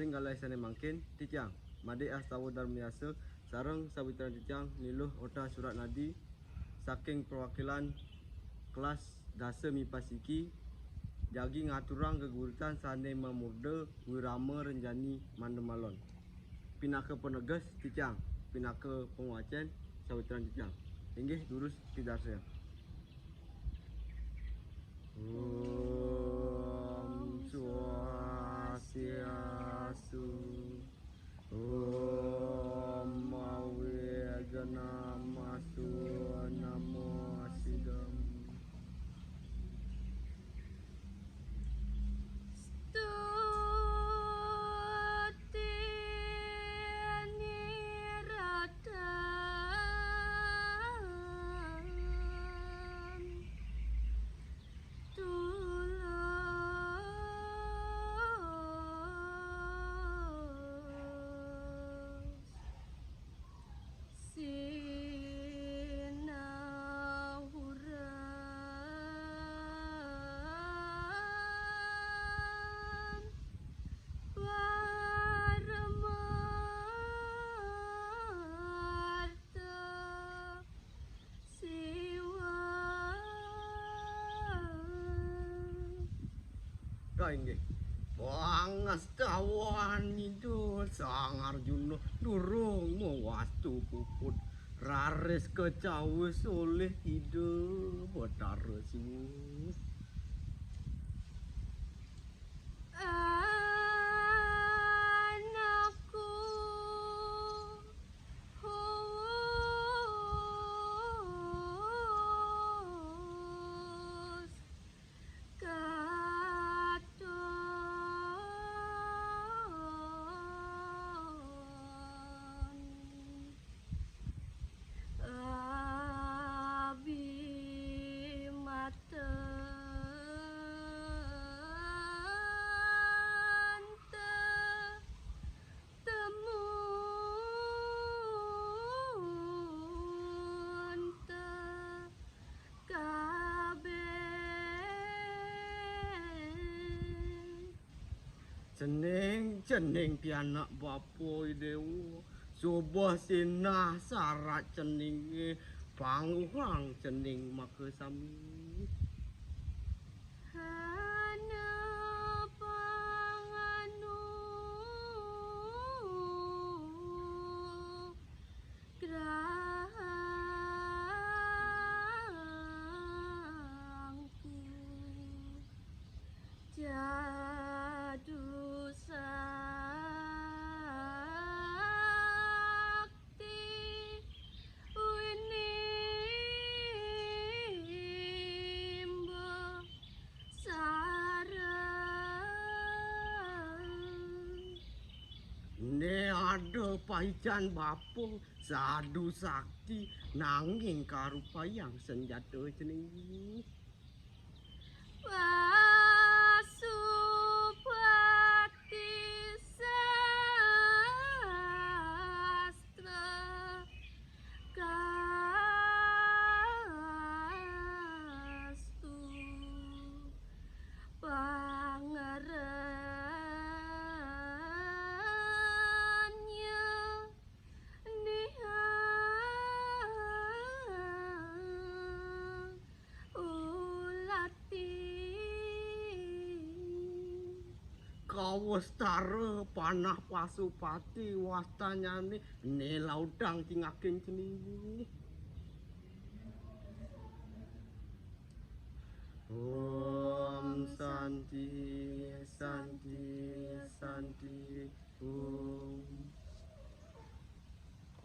Pringgalai sane mangkin titiang made astawa darmiasa sareng sawitran titiang niluh ota surat nadi saking perwakilan kelas dasa MIPA Siki jagi ngaturang geguritan sane memurde wirama renjani mandemalon pinaka penegas titiang pinaka penguacen sawitran titiang inggih durus pidarsa. Om Swastiastu. Om Awiganamastu. Namo Sidam. Inggih. Wangas tawan itu Sang Arjuna durung mewastu puput raris kecawis oleh ide Batara Siwus. Cening pianak bapa dewa Sobah sinah sarat cening panguhang cening maka sami ada paican bapung sadu sakti nanging karupayang senjata cening Pasupati sastra kastu pangerannya Kawestara panah Pasupati wastanyane nelaudang tingakin cening Om